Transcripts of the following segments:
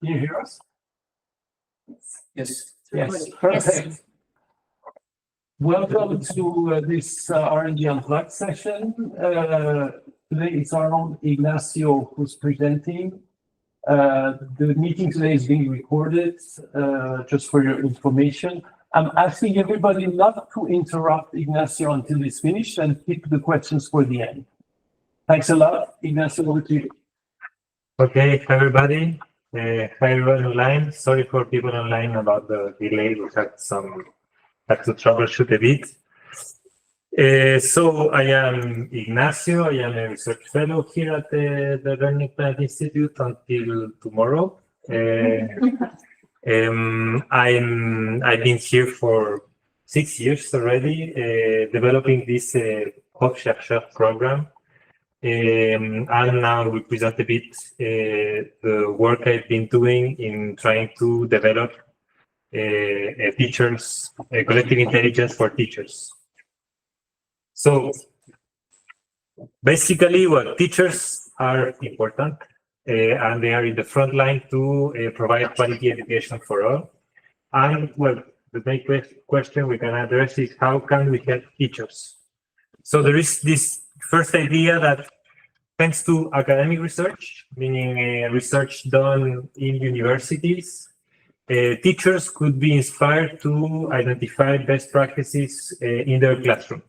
Can you hear us? Yes. Yes, perfect. Yes. Welcome to this R&D Unplugged session. Today it's our own Ignacio who's presenting. The meeting today is being recorded, just for your information. I'm asking everybody not to interrupt Ignacio until he's finished and keep the questions for the end. Thanks a lot. Ignacio, over to you. Okay, hi everybody. Hi everyone online. Sorry for people online about the delay. We had to troubleshoot a bit. So I am Ignacio. I am a research fellow here at the Learning Planet Institute until tomorrow. I've been here for 6 years already, developing this Profs-Chercheurs program. And now we present a bit the work I've been doing in trying to develop collective intelligence for teachers. So basically, well, teachers are important and they are in the front line to provide quality education for all. And well, the main question we can address is how can we help teachers? So there is this first idea that thanks to academic research, meaning research done in universities, teachers could be inspired to identify best practices in their classroom.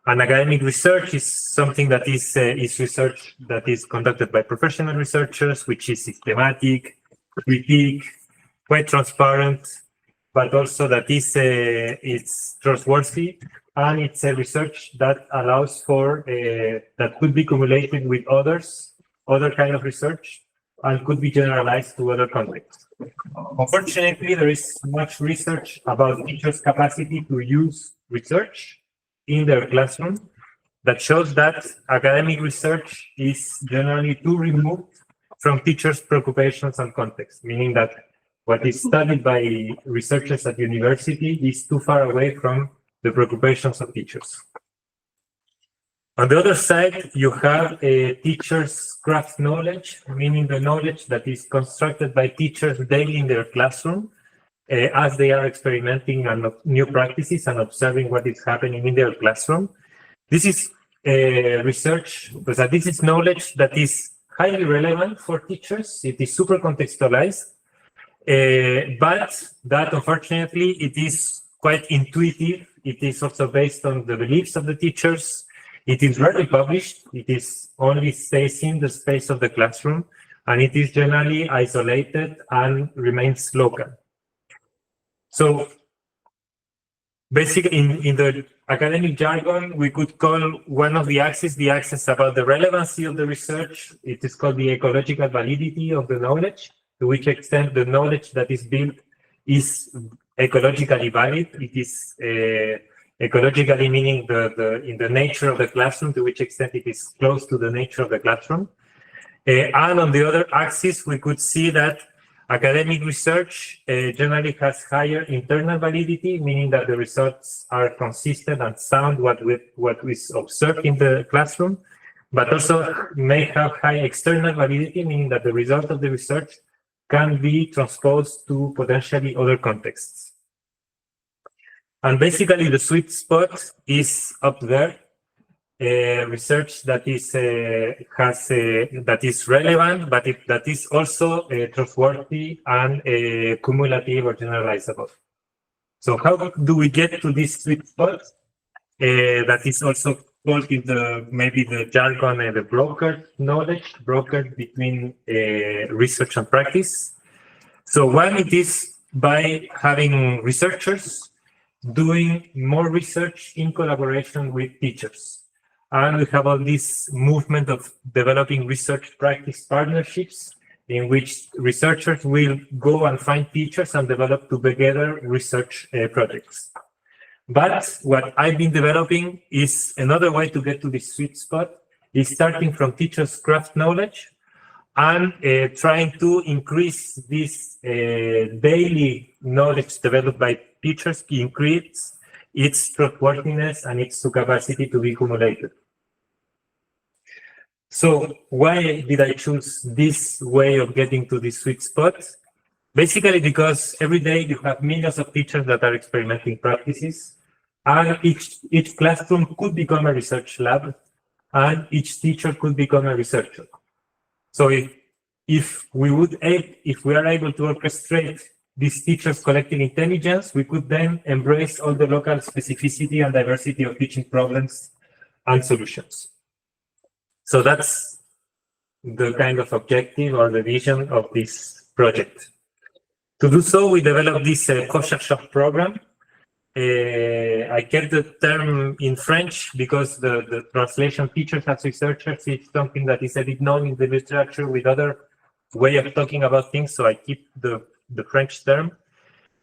And academic research is something that is research that is conducted by professional researchers, which is systematic, critique, quite transparent, but also that is it's trustworthy. And it's a research that allows for, that could be cumulated with other kind of research and could be generalized to other contexts. Unfortunately, there is much research about teachers' capacity to use research in their classroom that shows that academic research is generally too removed from teachers' preoccupations and context, meaning that what is studied by researchers at university is too far away from the preoccupations of teachers. On the other side, you have a teacher's craft knowledge, meaning the knowledge that is constructed by teachers daily in their classroom as they are experimenting on new practices and observing what is happening in their classroom. This is research, because this is knowledge that is highly relevant for teachers. It is super contextualized, but that unfortunately it is quite intuitive. It is also based on the beliefs of the teachers. It is rarely published. It is only stays in the space of the classroom, and it is generally isolated and remains local. So basically, in the academic jargon, we could call one of the axes about the relevancy of the research. It is called the ecological validity of the knowledge, to which extent the knowledge that is built is ecologically valid. It is ecologically meaning in the nature of the classroom, to which extent it is close to the nature of the classroom. And on the other axis, we could see that academic research generally has higher internal validity, meaning that the results are consistent and sound with what is observed in the classroom, but also may have high external validity, meaning that the result of the research can be transposed to potentially other contexts. And basically the sweet spot is up there, research that is that is relevant, but that is also trustworthy and cumulative or generalizable. So how do we get to this sweet spot? That is also called in maybe the jargon the brokered knowledge, brokered between research and practice. So one, it is by having researchers doing more research in collaboration with teachers. And we have all this movement of developing research practice partnerships in which researchers will go and find teachers and develop together research projects. But what I've been developing is another way to get to this sweet spot, is starting from teachers' craft knowledge and trying to increase this daily knowledge developed by teachers, increase its trustworthiness and its capacity to be cumulated. So why did I choose this way of getting to this sweet spot? Basically because every day you have millions of teachers that are experimenting practices, and each classroom could become a research lab, and each teacher could become a researcher. So if we are able to orchestrate these teachers collecting intelligence, we could then embrace all the local specificity and diversity of teaching problems and solutions. So that's the kind of objective or the vision of this project. To do so, we developed this Profs-Chercheurs program. I kept the term in French because the translation teachers as researchers is something that is a bit known in the literature with other way of talking about things, so I keep the French term.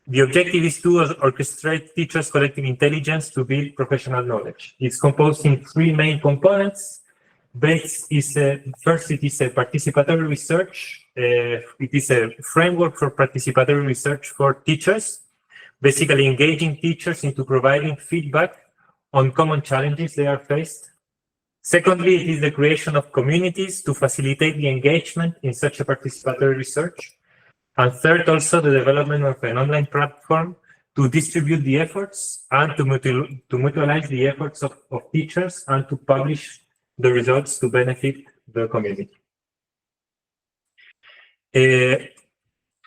The objective is to orchestrate teachers collecting intelligence to build professional knowledge. It's composed in three main components. First, it is a participatory research. It is a framework for participatory research for teachers, basically engaging teachers into providing feedback on common challenges they are faced. Secondly, it is the creation of communities to facilitate the engagement in such a participatory research. And third, also the development of an online platform to distribute the efforts and to mutualize the efforts of teachers and to publish the results to benefit the community.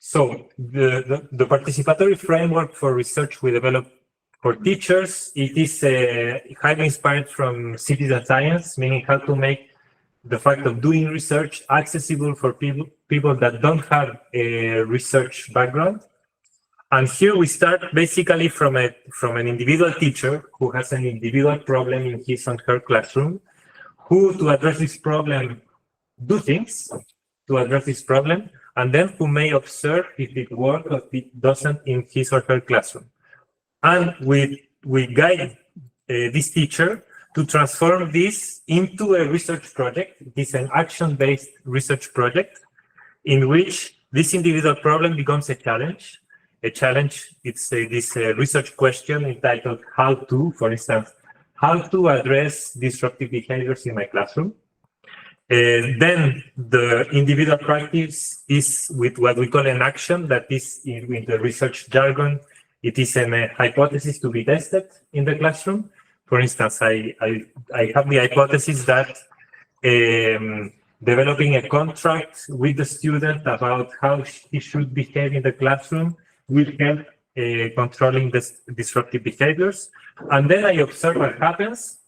So the participatory framework for research we developed for teachers, it is highly inspired from citizen science, meaning how to make the fact of doing research accessible for people that don't have a research background. And here we start basically from an individual teacher who has an individual problem in his or her classroom, who to address this problem do things to address this problem, and then who may observe if it works or if it doesn't in his or her classroom. And we guide this teacher to transform this into a research project. It's an action-based research project in which this individual problem becomes a challenge. A challenge, it's this research question entitled how to, for instance, how to address disruptive behaviors in my classroom. Then the individual practice is with what we call an action, that is in the research jargon, it is a hypothesis to be tested in the classroom. For instance, I have the hypothesis that developing a contract with the student about how he should behave in the classroom will help controlling this disruptive behaviors. And then I observe what happens.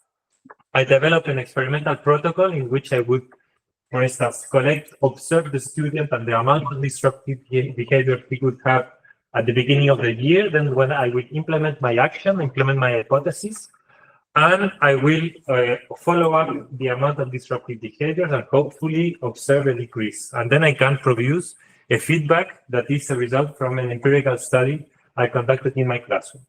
I develop an experimental protocol in which I would, for instance, observe the student and the amount of disruptive behavior he would have at the beginning of the year. Then when I will implement my action, implement my hypothesis, and I will follow up the amount of disruptive behaviors and hopefully observe a decrease. And then I can produce a feedback that is a result from an empirical study I conducted in my classroom.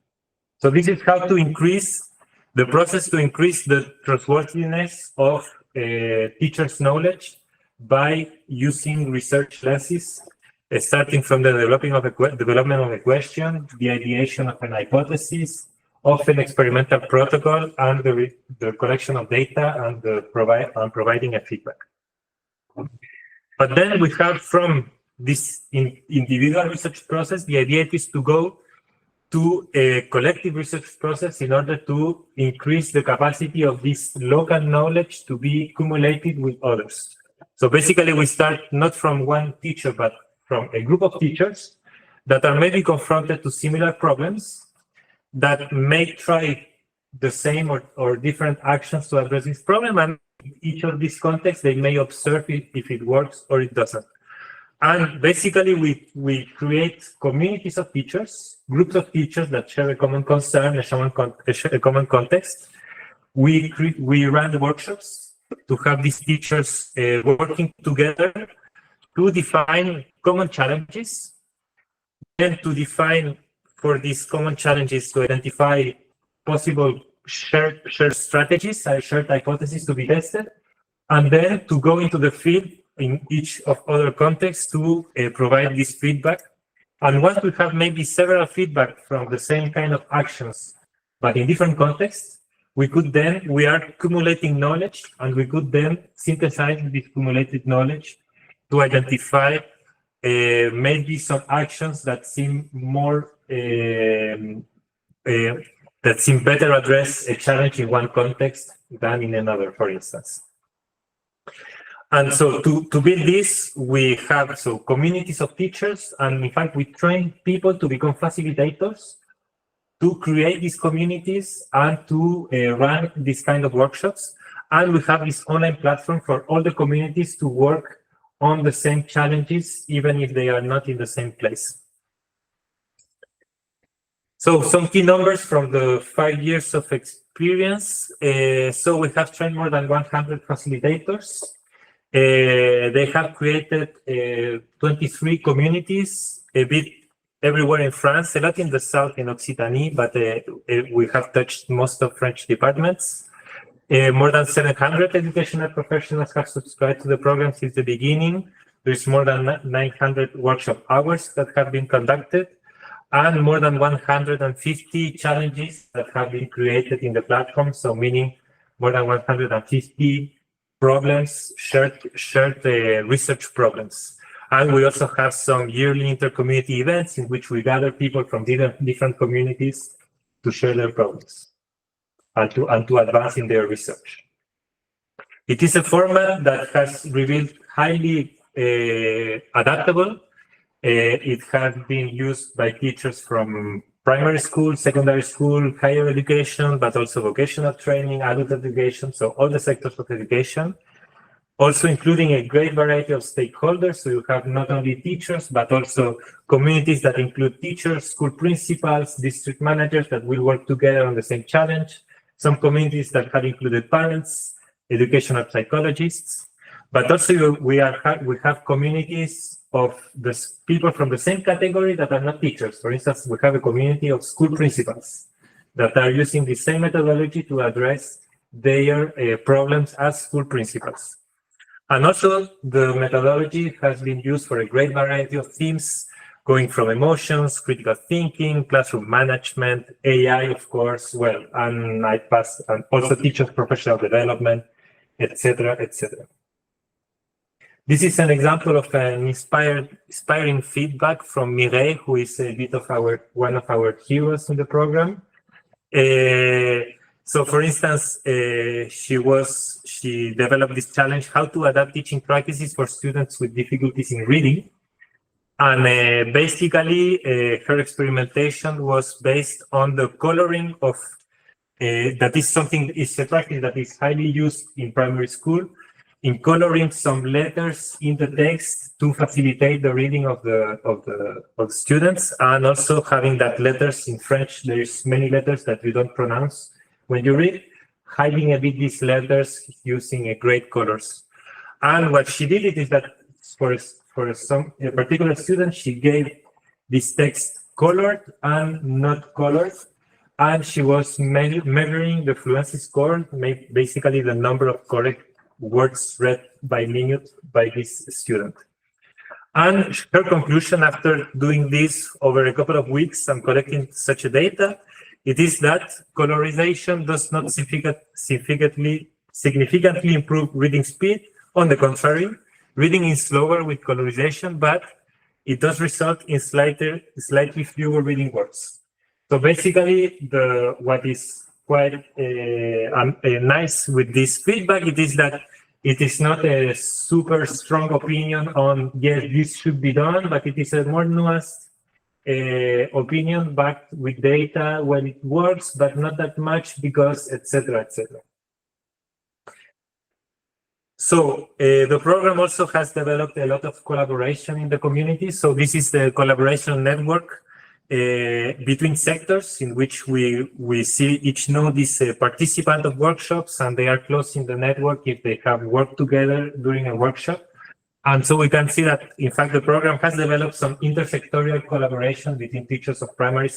So this is how to increase the process, to increase the trustworthiness of teachers' knowledge by using research lenses, starting from the development of a question, the ideation of an hypothesis, of an experimental protocol, and the collection of data and providing a feedback. But then we have from this individual research process, the idea is to go to a collective research process in order to increase the capacity of this local knowledge to be cumulated with others. So basically we start not from one teacher, but from a group of teachers that are maybe confronted to similar problems, that may try the same or different actions to address this problem, and in each of these contexts they may observe if it works or it doesn't. And basically we create communities of teachers, groups of teachers that share a common concern, a common context. We run workshops to have these teachers working together to define common challenges, then to define for these common challenges to identify possible shared strategies, shared hypotheses to be tested, and then to go into the field in each of other contexts to provide this feedback. And once we have maybe several feedback from the same kind of actions, but in different contexts, we are accumulating knowledge, and we could then synthesize this accumulated knowledge to identify maybe some actions that seem more that seem better address a challenge in one context than in another, for instance. And so to build this, we have communities of teachers, and in fact, we train people to become facilitators to create these communities and to run this kind of workshops. And we have this online platform for all the communities to work on the same challenges, even if they are not in the same place. So some key numbers from the 5 years of experience. So we have trained more than 100 facilitators. They have created 23 communities, a bit everywhere in France, a lot in the south in Occitanie, but we have touched most of French departments. More than 700 educational professionals have subscribed to the program since the beginning. There's more than 900 workshop hours that have been conducted, and more than 150 challenges that have been created in the platform. So meaning more than 150 problems, shared research problems. And we also have some yearly inter-community events in which we gather people from different communities to share their problems and to advance in their research. It is a format that has revealed highly adaptable. It has been used by teachers from primary school, secondary school, higher education, but also vocational training, adult education, so all the sectors of education. Also including a great variety of stakeholders, so you have not only teachers, but also communities that include teachers, school principals, district managers that will work together on the same challenge, some communities that have included parents, educational psychologists, but also we have communities of the people from the same category that are not teachers. For instance, we have a community of school principals that are using the same methodology to address their problems as school principals. And also, the methodology has been used for a great variety of themes, going from emotions, critical thinking, classroom management, AI, of course, well, and and also teachers' professional development, etc., etc. This is an example of an inspiring feedback from Mireille, who is a bit of one of our heroes in the program. So, for instance, she developed this challenge: how to adapt teaching practices for students with difficulties in reading. And basically, her experimentation was based on the coloring of that is a practice that is highly used in primary school, in coloring some letters in the text to facilitate the reading of the students, and also having that letters in French. There's many letters that you don't pronounce when you read, hiding a bit these letters using great colors. And what she did is that for a particular student, she gave this text colored and not colored, and she was measuring the fluency score, basically the number of correct words read by minute by this student. And her conclusion after doing this over a couple of weeks and collecting such a data, it is that colorization does not significantly improve reading speed. On the contrary, reading is slower with colorization, but it does result in slightly fewer reading words. So basically, what is quite nice with this feedback, it is that it is not a super strong opinion on, yes, this should be done, but it is a more nuanced opinion backed with data when it works, but not that much because, etc., etc. So the program also has developed a lot of collaboration in the community. So this is the collaboration network between sectors in which we see each node is a participant of workshops, and they are close in the network if they have worked together during a workshop. And so we can see that, in fact, the program has developed some intersectorial collaboration between teachers of primary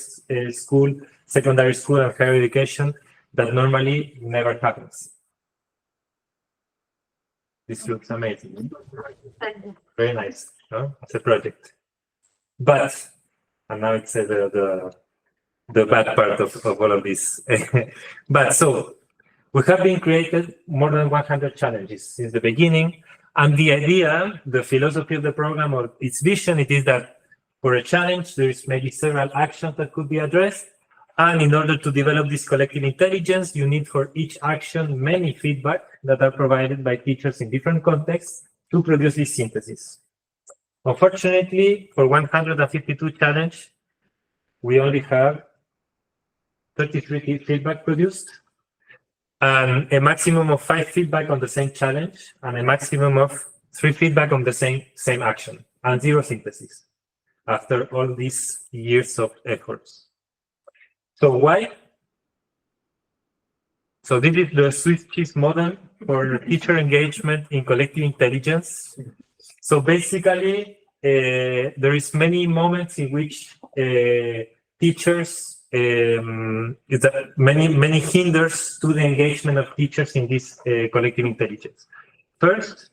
school, secondary school, and higher education that normally never happens. This looks amazing. Very nice, no? It's a project. But, and now it's the bad part of all of this. But so, We have been created more than 100 challenges since the beginning. And the idea, the philosophy of the program or its vision, it is that for a challenge, there is maybe several actions that could be addressed. And in order to develop this collective intelligence, you need for each action many feedback that are provided by teachers in different contexts to produce this synthesis. Unfortunately, for 152 challenge, we only have 33 feedback produced, and a maximum of 5 feedback on the same challenge, and a maximum of 3 feedback on the same action, and 0 synthesis after all these years of efforts. So why? So this is the Swiss cheese model for teacher engagement in collective intelligence. So basically, there is many moments in which teachers, many hinders to the engagement of teachers in this collective intelligence. First,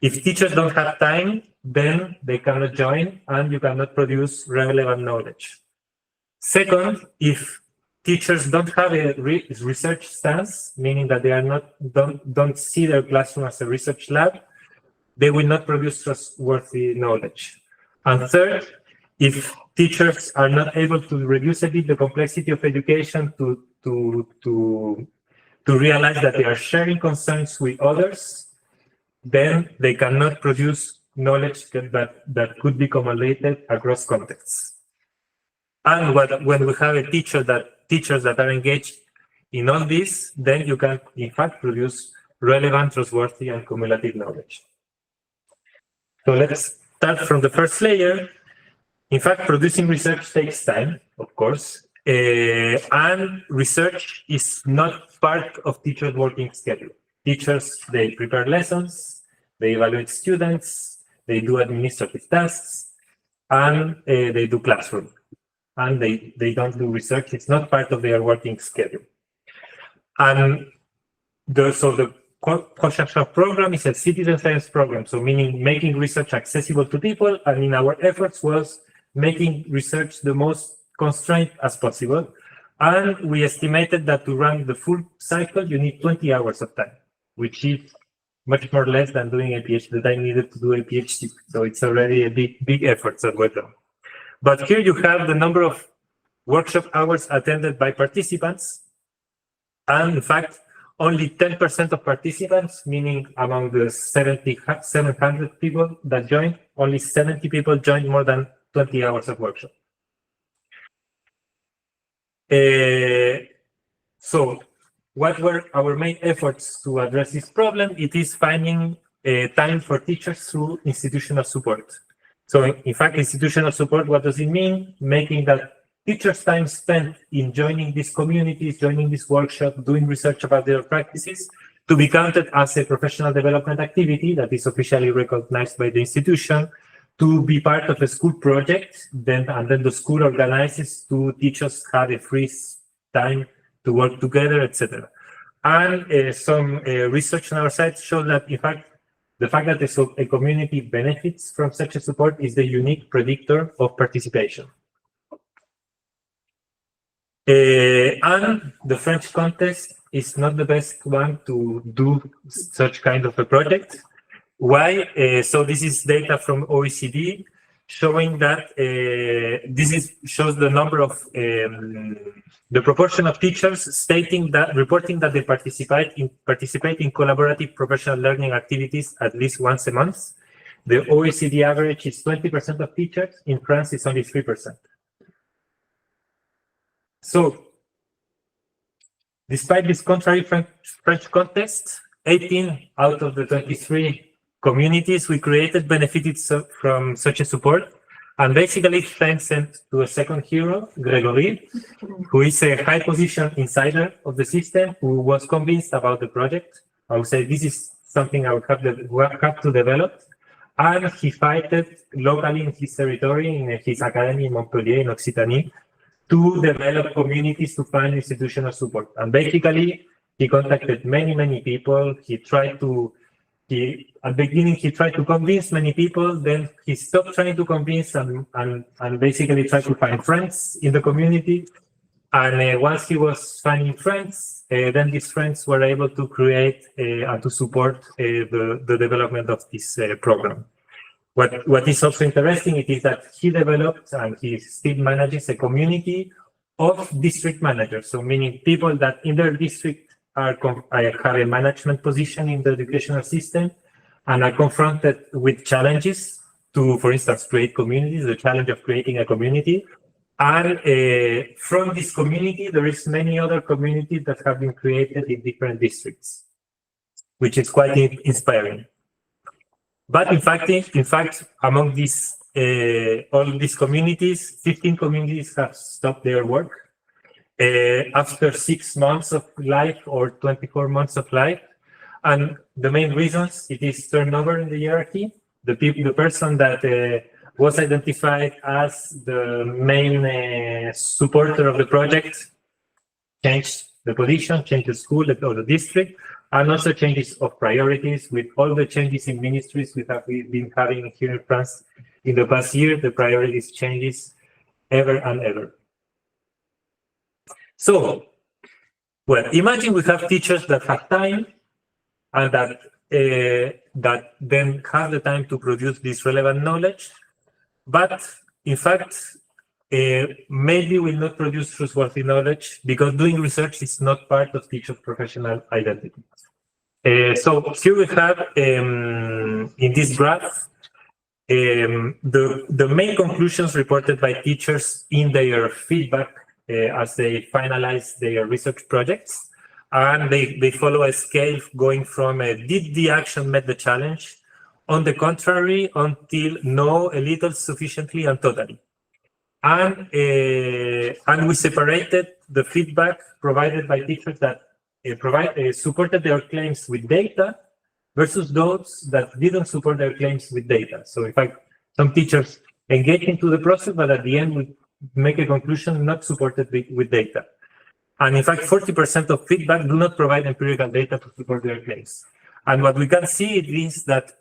if teachers don't have time, then they cannot join and you cannot produce relevant knowledge. Second, if teachers don't have a research stance, meaning that they are don't see their classroom as a research lab, they will not produce trustworthy knowledge. And third, if teachers are not able to reduce a bit the complexity of education to realize that they are sharing concerns with others, then they cannot produce knowledge that could be cumulated across contexts. And when we have teachers that are engaged in all this, then you can in fact produce relevant, trustworthy, and cumulative knowledge. So let's start from the first layer. In fact, producing research takes time, of course, and research is not part of teachers' working schedule. Teachers, they prepare lessons, they evaluate students, they do administrative tasks, and they do classroom. And they don't do research. It's not part of their working schedule. And so the Profs-Chercheurs program is a citizen science program, so meaning making research accessible to people, and in our efforts was making research the most constrained as possible. And we estimated that to run the full cycle, you need 20 hours of time, which is much more less than doing a PhD that I needed to do a PhD. So it's already a big effort that we're done. But here you have the number of workshop hours attended by participants. And in fact, only 10% of participants, meaning among the 700 people that joined, only 70 people joined more than 20 hours of workshop. So what were our main efforts to address this problem? It is finding time for teachers through institutional support. So in fact, institutional support, what does it mean? Making that teachers' time spent in joining these communities, joining this workshop, doing research about their practices, to be counted as a professional development activity that is officially recognized by the institution, to be part of a school project, and then the school organizes to teachers have a free time to work together, etc. And some research on our site showed that, in fact, the fact that a community benefits from such a support is the unique predictor of participation. And the French context is not the best one to do such kind of a project. Why? So this is data from OECD showing that shows the number of the proportion of teachers reporting that they participate in collaborative professional learning activities at least once a month. The OECD average is 20% of teachers. In France, it's only 3%. So, despite this contrary French context, 18 out of the 23 communities we created benefited from such a support. And basically, thanks to a second hero, Gregory, who is a high position insider of the system, who was convinced about the project. I would say this is something I would have to develop. And he fighted locally in his territory, in his academy in Montpellier, in Occitanie, to develop communities to find institutional support. And basically, he contacted many people. At the beginning, he tried to convince many people, then he stopped trying to convince and basically tried to find friends in the community. And once he was finding friends, then these friends were able to create and to support the development of this program. What is also interesting it is that he developed and he still manages a community of district managers. So meaning people that in their district have a management position in the educational system and are confronted with challenges to, for instance, create communities, the challenge of creating a community. And from this community, there is many other communities that have been created in different districts, which is quite inspiring. But in fact, among these all these communities, 15 communities have stopped their work after 6 months of life or 24 months of life. And the main reasons, it is turnover in the hierarchy. The person that was identified as the main supporter of the project changed the position, changed the school or the district, and also changes of priorities. With all the changes in ministries we have been having here in France in the past year, the priorities changes ever and ever. So, well, imagine we have teachers that have time and that then have the time to produce this relevant knowledge, but in fact, maybe will not produce trustworthy knowledge because doing research is not part of teacher's professional identity. So here we have in this graph the main conclusions reported by teachers in their feedback as they finalize their research projects. And they follow a scale going from did the action met the challenge, on the contrary, until no, a little, sufficiently, and totally. And we separated the feedback provided by teachers that supported their claims with data versus those that didn't support their claims with data. So in fact, some teachers engage into the process, but at the end we make a conclusion not supported with data. And in fact, 40% of feedback do not provide empirical data to support their claims. And what we can see is that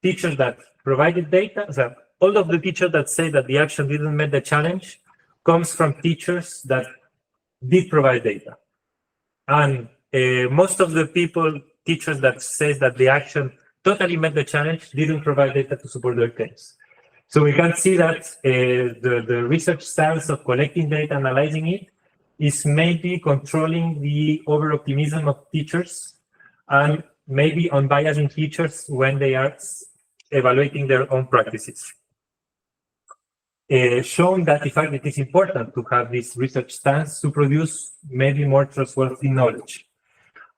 teachers that provided data, so all of the teachers that say that the action didn't meet the challenge comes from teachers that did provide data. And most of the teachers that say that the action totally met the challenge didn't provide data to support their claims. So we can see that the research stance of collecting data, analyzing it, is maybe controlling the over-optimism of teachers and maybe unbiasing teachers when they are evaluating their own practices. Showing that, in fact, it is important to have this research stance to produce maybe more trustworthy knowledge.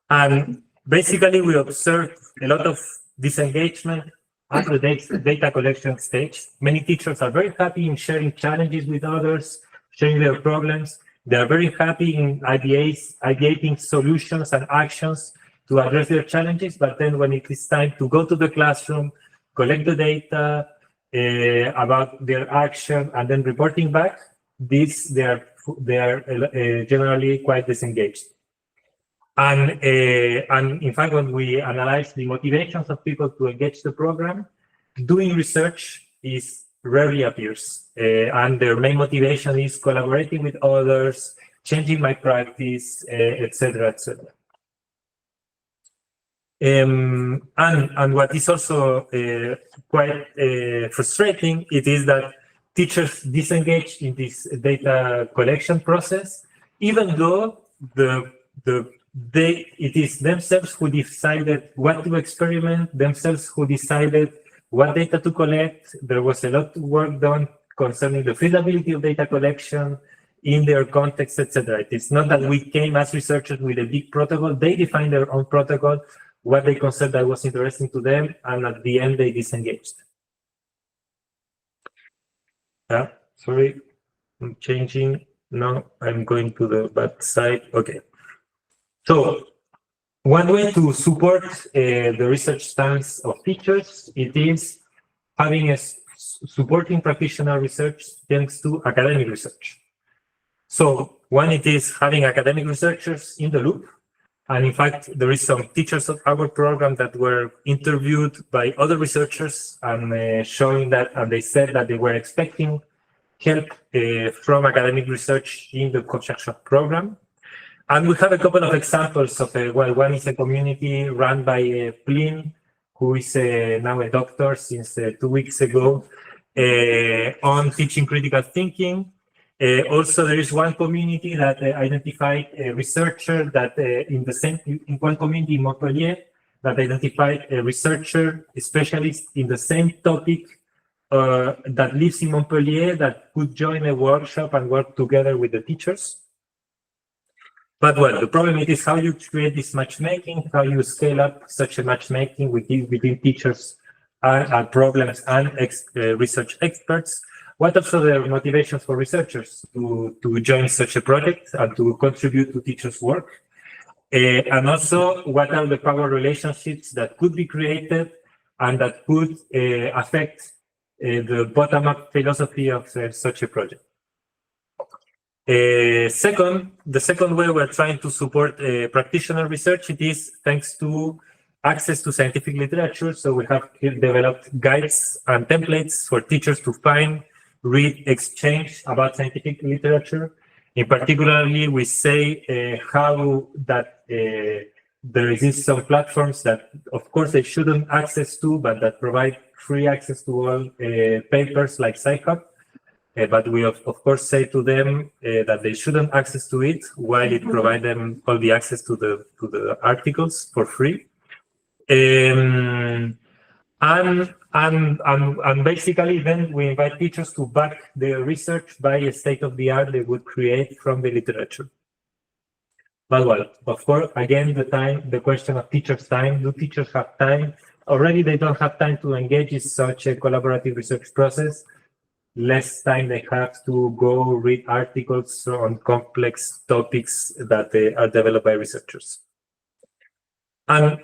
And basically, we observed a lot of disengagement at the data collection stage. Many teachers are very happy in sharing challenges with others, sharing their problems. They are very happy in ideating solutions and actions to address their challenges, but then when it is time to go to the classroom, collect the data about their action, and then reporting back, they are generally quite disengaged. And in fact, when we analyze the motivations of people to engage the program, doing research rarely appears. And their main motivation is collaborating with others, changing my practice, etc., etc. And what is also quite frustrating, it is that teachers disengage in this data collection process, even though it is themselves who decided what to experiment, themselves who decided what data to collect. There was a lot of work done concerning the feasibility of data collection in their context, etc. It is not that we came as researchers with a big protocol. They defined their own protocol, what they considered that was interesting to them, and at the end they disengaged. Sorry, I'm changing. Now I'm going to the bad side. Okay. So one way to support the research stance of teachers, it is having a supporting practitioner research thanks to academic research. So one, it is having academic researchers in the loop. And in fact, there is some teachers of our program that were interviewed by other researchers and showing that, and they said that they were expecting help from academic research in the Profs-Chercheurs program. And we have a couple of examples of, well, one is a community run by Plin, who is now a doctor since 2 weeks ago, on teaching critical thinking. Also, there is one community that identified a researcher that in one community in Montpellier that identified a researcher, a specialist in the same topic that lives in Montpellier that could join a workshop and work together with the teachers. But well, the problem is how you create this matchmaking, how you scale up such a matchmaking between teachers and problems and research experts. What are the motivations for researchers to join such a project and to contribute to teachers' work? And also, what are the power relationships that could be created and that could affect the bottom-up philosophy of such a project? The second way we're trying to support practitioner research, it is thanks to access to scientific literature. So we have developed guides and templates for teachers to find, read, exchange about scientific literature. In particular, we say how that there exist some platforms that, of course, they shouldn't access to, but that provide free access to all papers like Sci-Hub. But we, of course, say to them that they shouldn't access to it while it provides them all the access to the articles for free. And basically, then we invite teachers to back their research by a state-of-the-art they would create from the literature. But well, of course, again, the question of teachers' time. Do teachers have time? Already, they don't have time to engage in such a collaborative research process. Less time they have to go read articles on complex topics that are developed by researchers. And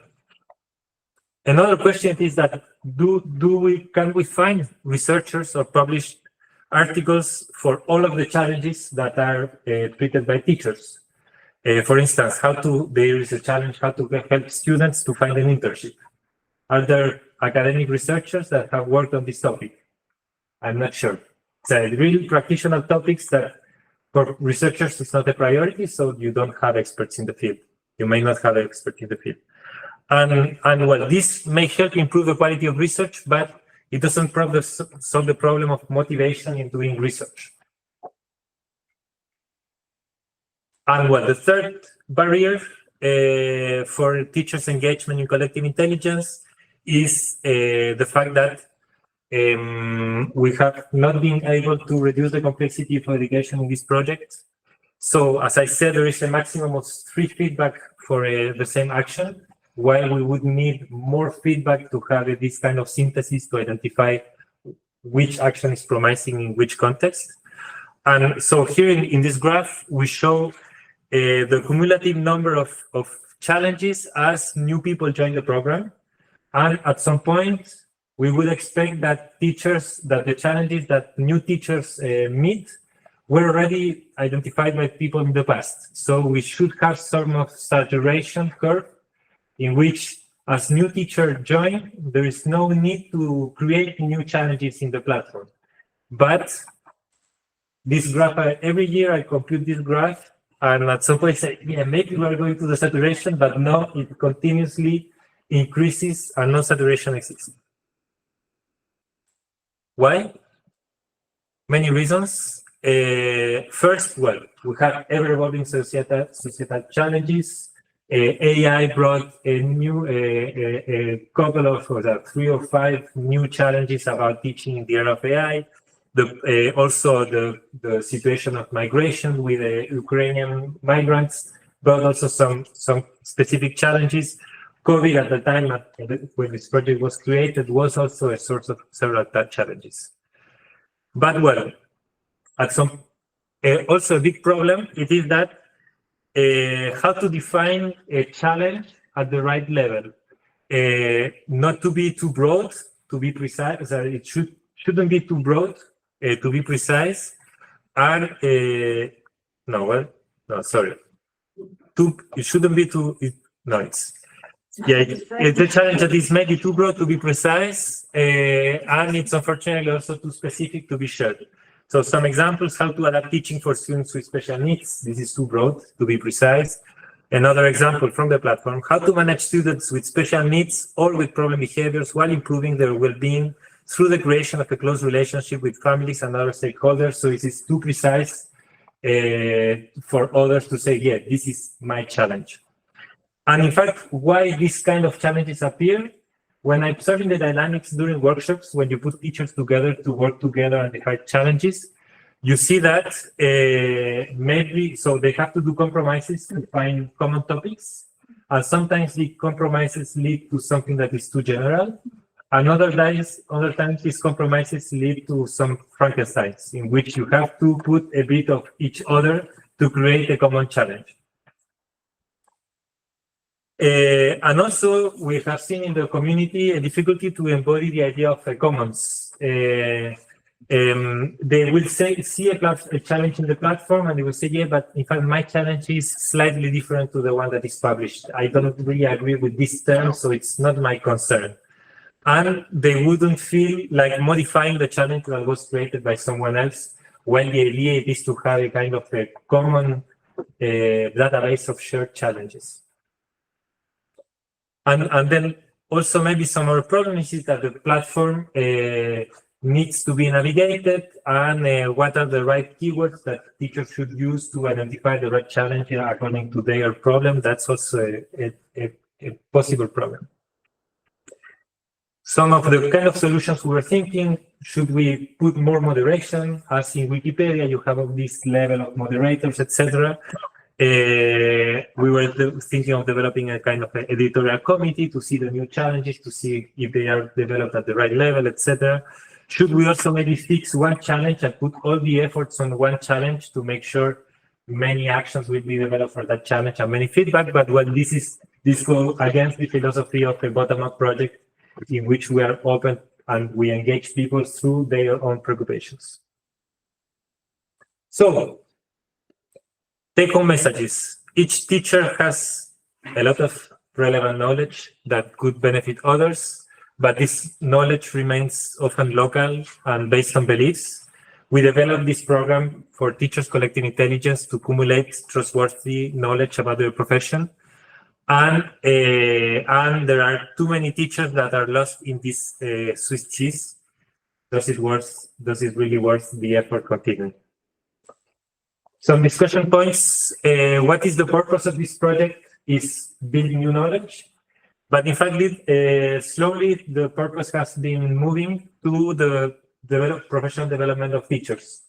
another question is that can we find researchers or publish articles for all of the challenges that are treated by teachers? For instance, there is a challenge how to help students to find an internship. Are there academic researchers that have worked on this topic? I'm not sure. So really practitioner topics that for researchers is not a priority, so you don't have experts in the field. You may not have experts in the field. And well, this may help improve the quality of research, but it doesn't solve the problem of motivation in doing research. And well, the third barrier for teachers' engagement in collective intelligence is the fact that we have not been able to reduce the complexity of education in this project. So, as I said, there is a maximum of 3 feedback for the same action, while we would need more feedback to have this kind of synthesis to identify which action is promising in which context. And so here in this graph, we show the cumulative number of challenges as new people join the program. And at some point, we would expect that the challenges that new teachers meet were already identified by people in the past. So we should have some of saturation curve in which, as new teachers join, there is no need to create new challenges in the platform. But this graph, every year I compute this graph, and at some point I say, yeah, maybe we're going to the saturation, but no, it continuously increases and no saturation exists. Why? Many reasons. First, well, we have ever-evolving societal challenges. AI brought a couple of 3 or 5 new challenges about teaching in the era of AI. Also, the situation of migration with Ukrainian migrants brought also some specific challenges. COVID at the time when this project was created was also a source of several challenges. But well, also a big problem, it is that how to define a challenge at the right level. Not to be too broad, to be precise. It shouldn't be too broad to be precise. And it shouldn't be too. It's a challenge that is maybe too broad to be precise, and it's unfortunately also too specific to be shared. So some examples: how to adapt teaching for students with special needs. This is too broad to be precise. Another example from the platform: how to manage students with special needs or with problem behaviors while improving their well-being through the creation of a close relationship with families and other stakeholders. So it is too precise for others to say, yeah, this is my challenge. And in fact, why these kind of challenges appear? When I'm observing the dynamics during workshops, when you put teachers together to work together and define challenges, you see that maybe, so they have to do compromises to find common topics. And sometimes the compromises lead to something that is too general. And other times these compromises lead to some Frankensteins, in which you have to put a bit of each other to create a common challenge. And also, we have seen in the community a difficulty to embody the idea of a commons. They will see a challenge in the platform, and they will say, yeah, but in fact, my challenge is slightly different to the one that is published. I don't really agree with this term, so it's not my concern. And they wouldn't feel like modifying the challenge that was created by someone else, when the idea is to have a kind of a common database of shared challenges. And then also maybe some other problem is that the platform needs to be navigated, and what are the right keywords that teachers should use to identify the right challenge according to their problem. That's also a possible problem. Some of the kind of solutions we were thinking: should we put more moderation? As in Wikipedia, you have this level of moderators, etc. We were thinking of developing a kind of editorial committee to see the new challenges, to see if they are developed at the right level, etc. Should we also maybe fix one challenge and put all the efforts on one challenge to make sure many actions will be developed for that challenge and many feedback? But well, this goes against the philosophy of a bottom-up project, in which we are open and we engage people through their own preoccupations. So, take-home messages. Each teacher has a lot of relevant knowledge that could benefit others, but this knowledge remains often local and based on beliefs. We developed this program for teachers collecting intelligence to accumulate trustworthy knowledge about their profession. And there are too many teachers that are lost in this Swiss cheese. Does it really worth the effort continuing? Some discussion points. What is the purpose of this project? Is building new knowledge. But in fact, slowly the purpose has been moving to the professional development of teachers,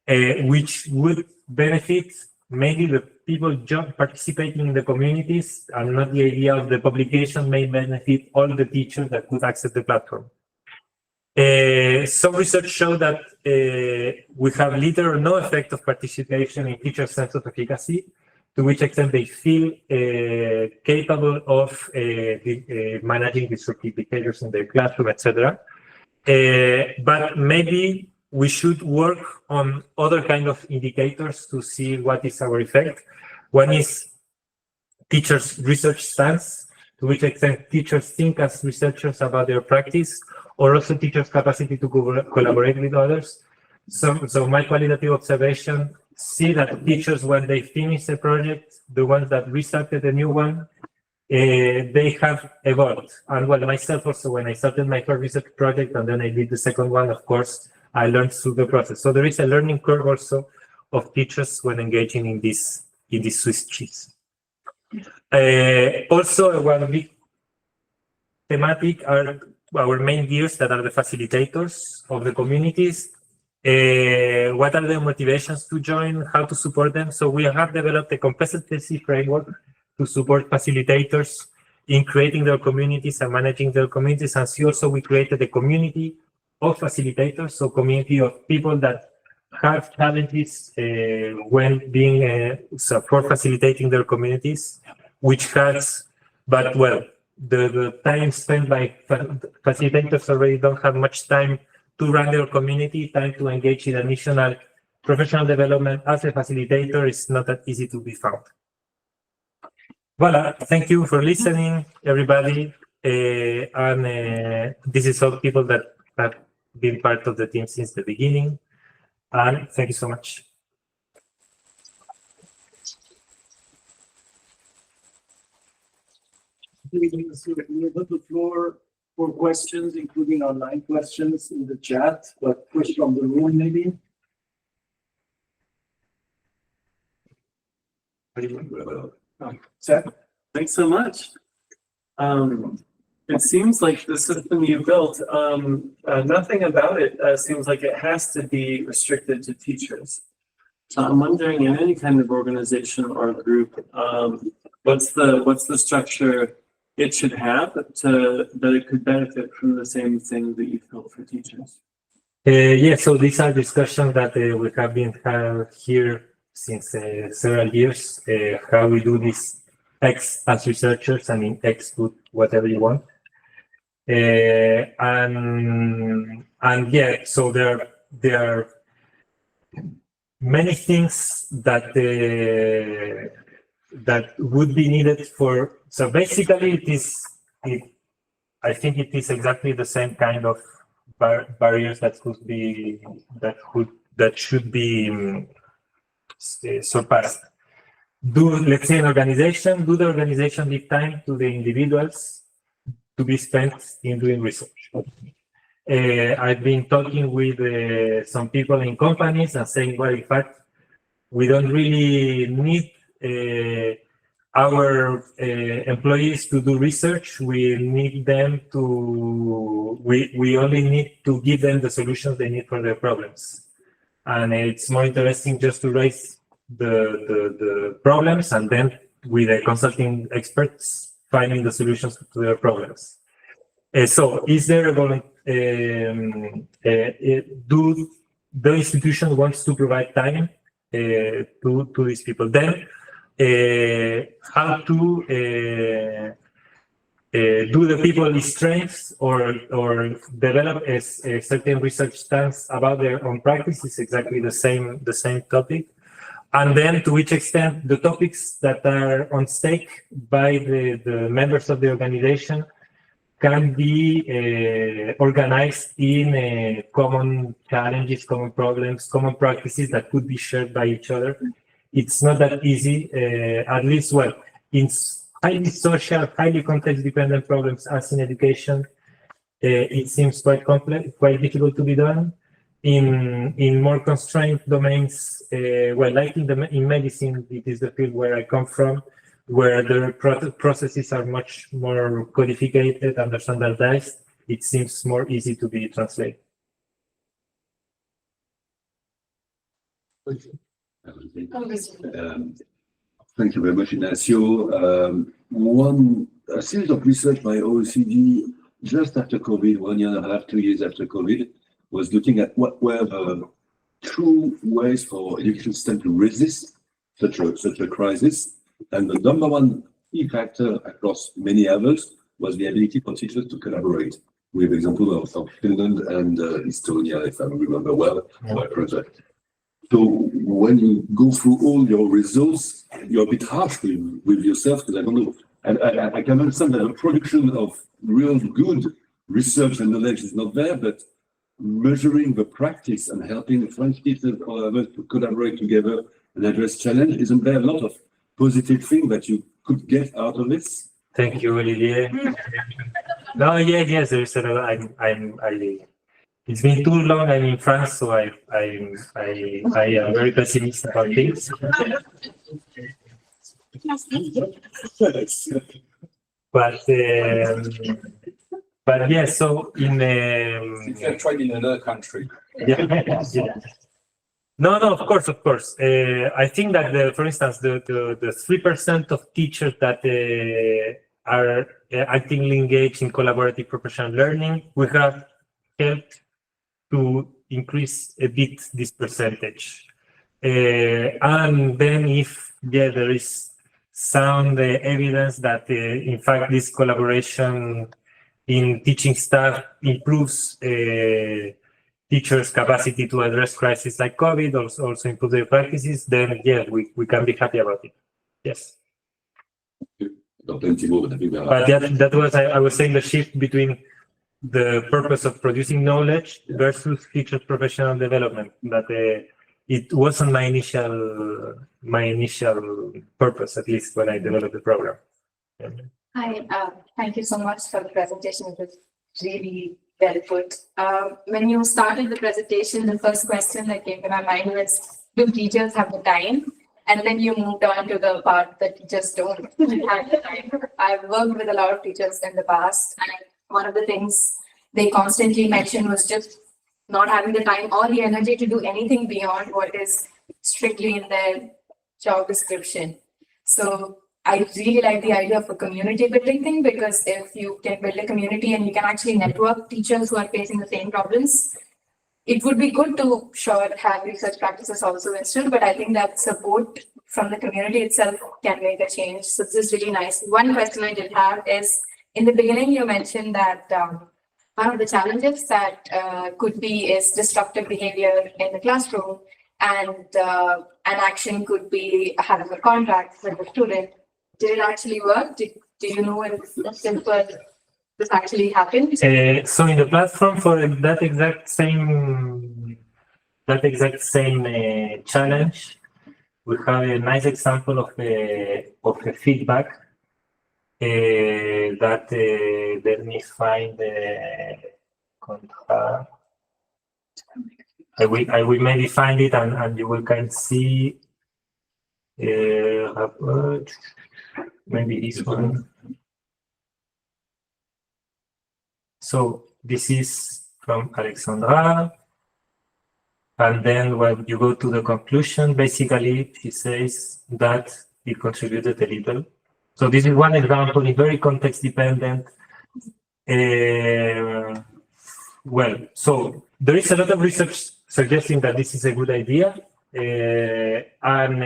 which would benefit mainly the people participating in the communities, and not the idea of the publication may benefit all the teachers that could access the platform. Some research show that we have little or no effect of participation in teachers' sense of efficacy, to which extent they feel capable of managing disruptive behaviors in their classroom, etc. But maybe we should work on other kind of indicators to see what is our effect. One is teachers' research stance, to which extent teachers think as researchers about their practice, or also teachers' capacity to collaborate with others. So my qualitative observation, see that teachers, when they finish a project, the ones that restarted a new one, they have evolved. And well, myself also, when I started my first research project and then I did the second one, of course, I learned through the process. So there is a learning curve also of teachers when engaging in this Swiss cheese. Also, one big thematic are our main gears that are the facilitators of the communities. What are their motivations to join, how to support them? So we have developed a competency framework to support facilitators in creating their communities and managing their communities. And also we created a community of facilitators, so community of people that have challenges when being for facilitating their communities, which has, but well, the time spent by facilitators already don't have much time to run their community. Time to engage in additional professional development as a facilitator is not that easy to be found. Voila, thank you for listening, everybody. And this is all people that have been part of the team since the beginning. And thank you so much. We have the floor for questions, including online questions in the chat, but first from the room, maybe. Seth? Thanks so much. It seems like the system you built, nothing about it seems like it has to be restricted to teachers. So I'm wondering, in any kind of organization or group, what's the structure it should have that it could benefit from the same thing that you've built for teachers? Yeah, so these are discussions that we have been having here since several years, how we do this X as researchers, and in X put whatever you want. And yeah, so there are many things that that would be needed for. So basically, I think it is exactly the same kind of barriers that should be surpassed. Let's say, do the organization leave time to the individuals to be spent in doing research? I've been talking with some people in companies and saying, well, in fact, we don't really need our employees to do research. We need them to, we only need to give them the solutions they need for their problems. And it's more interesting just to raise the problems, and then with the consulting experts finding the solutions to their problems. So is there a do the institution wants to provide time to these people? Then how to do the people strengths or develop a certain research stance about their own practice is exactly the same topic. And then to which extent the topics that are on stake by the members of the organization can be organized in common challenges, common problems, common practices that could be shared by each other. It's not that easy, at least, well, in highly social, highly context-dependent problems as in education, it seems quite complex, quite difficult to be done. In more constrained domains, well, like in medicine, it is the field where I come from, where the processes are much more codified and standardized. It seems more easy to be translated. Thank you very much, Ignacio. A series of research by OECD just after COVID, 1 year and a half, 2 years after COVID, was looking at what were the true ways for education system to resist such a crisis. And the number one key factor across many others was the ability for teachers to collaborate. We have examples of Finland and Estonia, if I remember well, my project. So when you go through all your results, you're a bit harsh with yourself, because I don't know. And I can understand that the production of real good research and knowledge is not there, but measuring the practice and helping French teachers or others to collaborate together and address challenge, isn't there a lot of positive things that you could get out of this? Thank you, Olivier. No, yes, there's a lot. It's been too long. I'm in France, so I am very pessimistic about things. But yeah, so in you can try it in another country. Yeah. No, of course. I think that for instance, the 3% of teachers that are actively engaged in collaborative professional learning, we have helped to increase a bit this percentage. And then if there is sound evidence that in fact this collaboration in teaching staff improves teachers' capacity to address crises like COVID, also improve their practices, then yeah, we can be happy about it. Yes. Plenty more, but I think But that was I was saying the shift between the purpose of producing knowledge versus teacher professional development. That it wasn't my initial purpose, at least when I developed the program. Hi, thank you so much for the presentation. It was really well put. When you started the presentation, the first question that came to my mind was, do teachers have the time? And then you moved on to the part that teachers don't have the time. I've worked with a lot of teachers in the past, and one of the things they constantly mentioned was just not having the time or the energy to do anything beyond what is strictly in their job description. So I really like the idea of a community building thing, because if you can build a community and you can actually network teachers who are facing the same problems, it would be good to have research practices also instilled, but I think that support from the community itself can make a change. So this is really nice. One question I did have is, in the beginning, you mentioned that one of the challenges that could be is disruptive behavior in the classroom, and an action could be having a contract with the student. Did it actually work? Do you know if this actually happened? So in the platform for that exact same challenge, we have a nice example of a feedback that let me find the contract. I will maybe find it and you will can see maybe this one. So this is from Alexandra. And then when you go to the conclusion, basically she says that it contributed a little. So this is one example, it's very context dependent. Well, so there is a lot of research suggesting that this is a good idea. And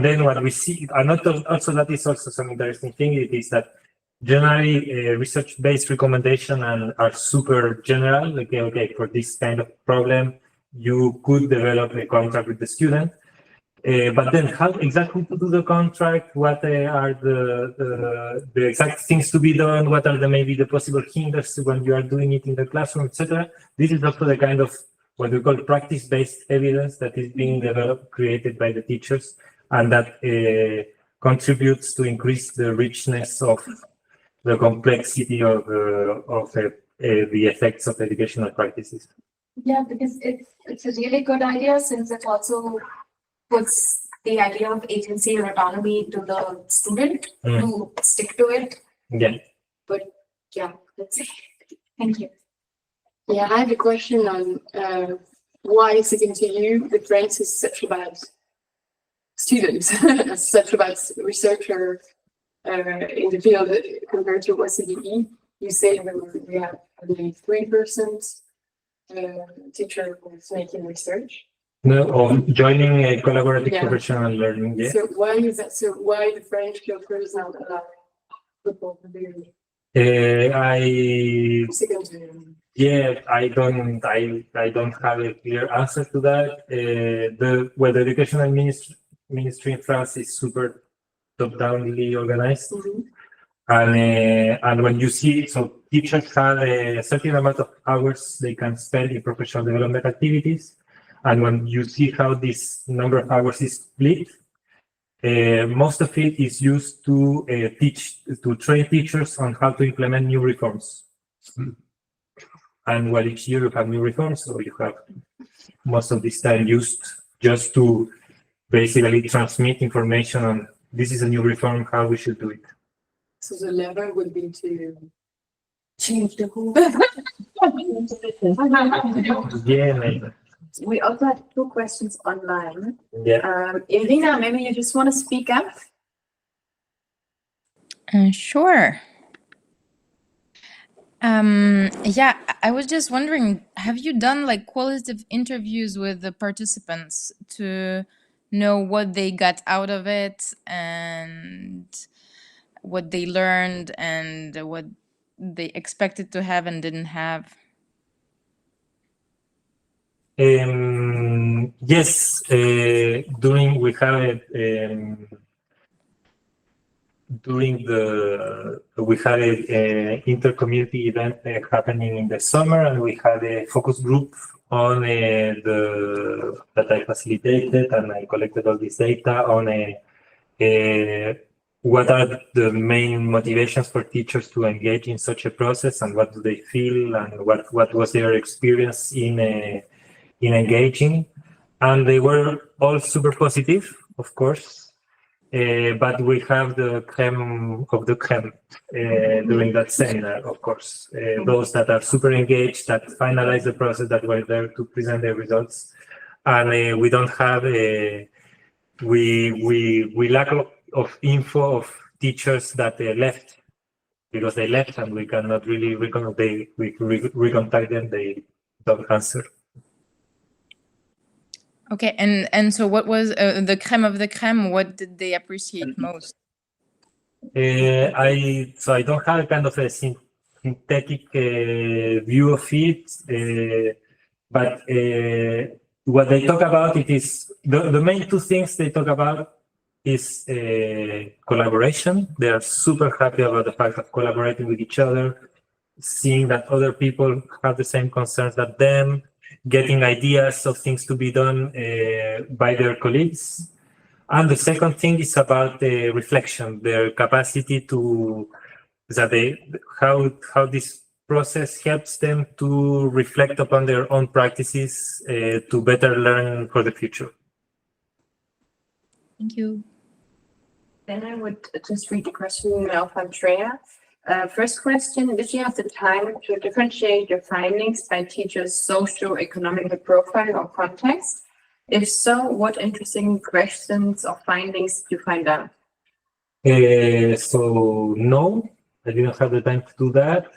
then what we see, and also that is also some interesting thing, it is that generally research-based recommendations are super general. Okay, for this kind of problem, you could develop a contract with the student. But then how exactly to do the contract, what are the exact things to be done, what are maybe the possible hinders when you are doing it in the classroom, etc. This is also the kind of what we call practice-based evidence that is being developed, created by the teachers, and that contributes to increase the richness of the complexity of the effects of educational practices. Yeah, because it's a really good idea, since it also puts the idea of agency or autonomy to the student to stick to it. Yeah. But yeah, that's it. Thank you. Yeah, I have a question on why is it into you the French is such a bad student, such a bad researcher in the field compared to OCDE. You say we have only 3% teacher who's making research. No, of joining a collaborative professional learning. Yeah. So why is that? So why the French culture is not allowing football to be secondary? Yeah, I don't have a clear answer to that. The educational ministry in France is super top-downly organized, and when you see, so teachers have a certain amount of hours they can spend in professional development activities, and when you see how this number of hours is split, most of it is used to train teachers on how to implement new reforms. And each year you have new reforms, so you have most of this time used just to basically transmit information on this is a new reform, how we should do it. So the level would be to Change the whole. Yeah, maybe. We also have 2 questions online. Yeah. Irina, maybe you just want to speak up? Sure. Yeah, I was just wondering, have you done like qualitative interviews with the participants to know what they got out of it and what they learned and what they expected to have and didn't have? Yes, we have during we had a inter-community event happening in the summer, and we had a focus group on that I facilitated, and I collected all this data on what are the main motivations for teachers to engage in such a process, and what do they feel, and what was their experience in engaging. And they were all super positive, of course, but we have the creme of the creme during that seminar, of course. Those that are super engaged, that finalize the process, that were there to present their results. And we don't have we lack of info of teachers that left, because they left and we cannot really recontact them, they don't answer. Okay, and so what was the creme of the creme? What did they appreciate most? I don't have a kind of a synthetic view of it, but what they talk about, it is the main two things they talk about is collaboration. They are super happy about the fact of collaborating with each other, seeing that other people have the same concerns that them, getting ideas of things to be done by their colleagues. And the second thing is about the reflection, their capacity to, how this process helps them to reflect upon their own practices to better learn for the future. Thank you. Then I would just read the question now from Andrea. First question, did you have the time to differentiate your findings by teachers' socio-economic profile or context? If so, what interesting questions or findings did you find out? So no, I didn't have the time to do that.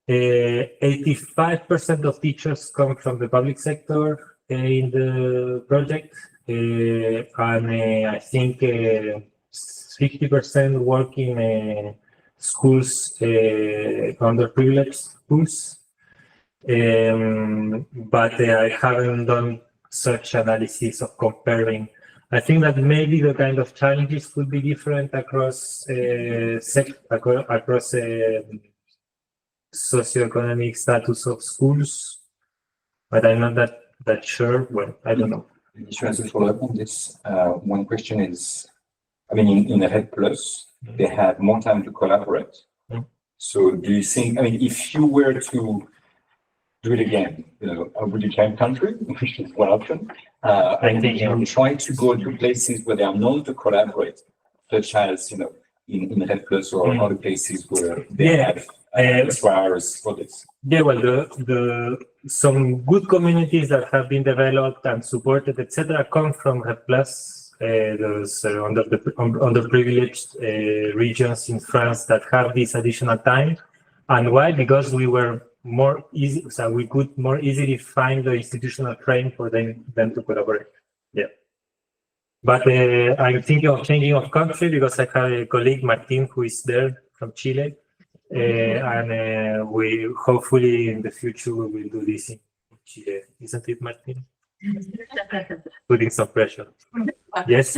85% of teachers come from the public sector in the project, and I think 50% work in schools, underprivileged schools. But I haven't done such analysis of comparing. I think that maybe the kind of challenges could be different across socioeconomic status of schools, but I'm not that sure. Well, I don't know. Just to follow up on this, one question is, I mean, in the Head Plus, they have more time to collaborate. So do you think, I mean, if you were to do it again, would you change country, which is one option? And you try to go to places where they are known to collaborate, such as, in Red Plus or other places where they have requires for this. Yeah, well, some good communities that have been developed and supported, etc., come from Red Plus. Those underprivileged regions in France that have this additional time. And why? Because we were more easy, so we could more easily find the institutional frame for them to collaborate. Yeah. But I'm thinking of changing of country because I have a colleague, Martin, who is there from Chile. And we hopefully in the future we will do this in Chile. Isn't it, Martin? Putting some pressure. Yes.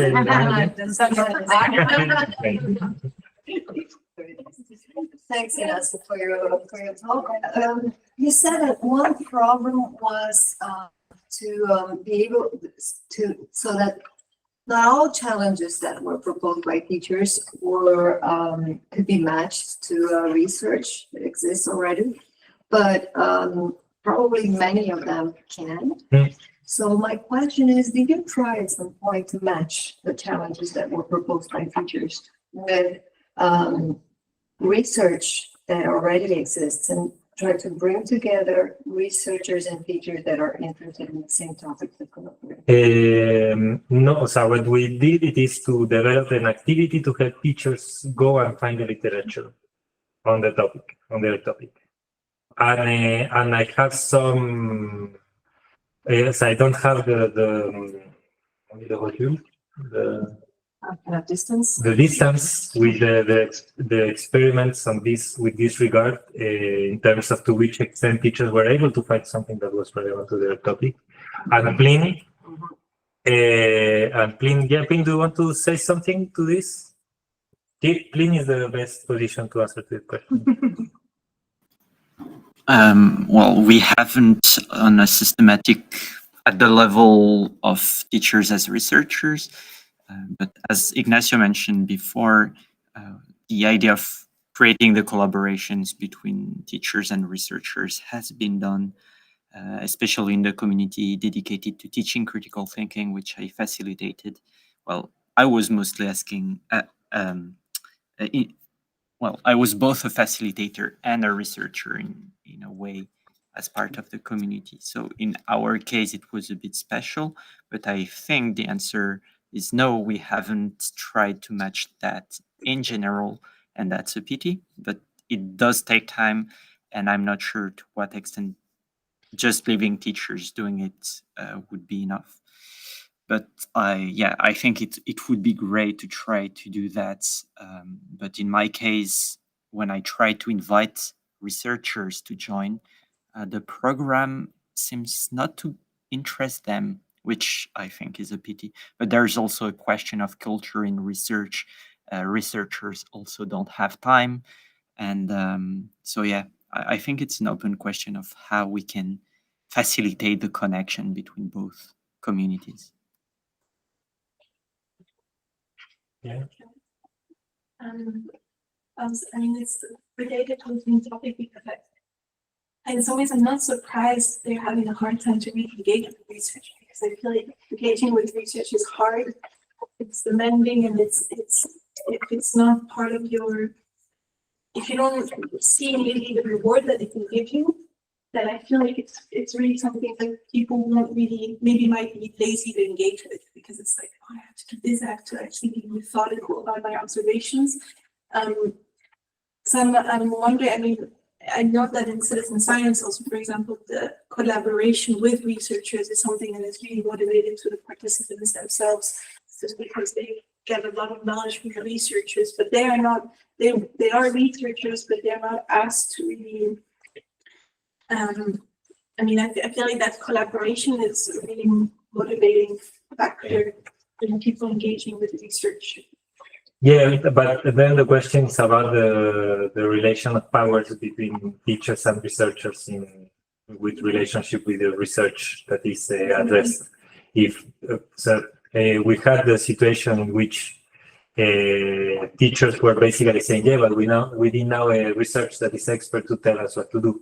Thanks, Ignacio, for your talk. You said that one problem was to be able to, so that not all challenges that were proposed by teachers were could be matched to research that exists already, but probably many of them can. So my question is, did you try at some point to match the challenges that were proposed by teachers with research that already exists and try to bring together researchers and teachers that are interested in the same topics to collaborate? No, so what we did it is to develop an activity to help teachers go and find the literature on their topic. And I have some, yes, I don't have the Distance. The distance with the experiments on this with this regard in terms of to which extent teachers were able to find something that was relevant to their topic. And Plin, yeah, Plin, do you want to say something to this? Plin is the best position to answer this question. Well, we haven't on a systematic at the level of teachers as researchers, but as Ignacio mentioned before, the idea of creating the collaborations between teachers and researchers has been done, especially in the community dedicated to teaching critical thinking, which I facilitated. Well, I was mostly asking, well, I was both a facilitator and a researcher in a way as part of the community. So in our case, it was a bit special, but I think the answer is no, we haven't tried to match that in general, and that's a pity, but it does take time, and I'm not sure to what extent just leaving teachers doing it would be enough. But I think it would be great to try to do that. But in my case, when I try to invite researchers to join, the program seems not to interest them, which I think is a pity. But there's also a question of culture in research. Researchers also don't have time. And so, yeah, I think it's an open question of how we can facilitate the connection between both communities. Yeah. I mean, it's related to the same topic because in some ways I'm not surprised they're having a hard time to really engage with research because I feel like engaging with research is hard. It's demanding, and if it's not part of your, if you don't see immediately the reward that it can give you, then I feel like it's really something that people won't really, maybe might be lazy to engage with because it's like, oh, I have to do this, I have to actually be methodical about my observations. So I'm wondering, I mean, I know that in citizen science also, for example, the collaboration with researchers is something that is really motivated to the participants themselves, just because they get a lot of knowledge from the researchers, but they are not, they are researchers, but they're not asked to really, I mean, I feel like that collaboration is a really motivating factor in people engaging with research. Yeah, but then the question is about the relation of powers between teachers and researchers with relationship with the research that is addressed. If we had the situation in which teachers were basically saying, yeah, but we need now a research that is expert to tell us what to do.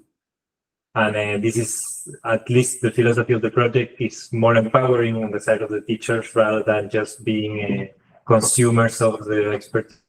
And this is, at least the philosophy of the project is more empowering on the side of the teachers rather than just being consumers of the expertise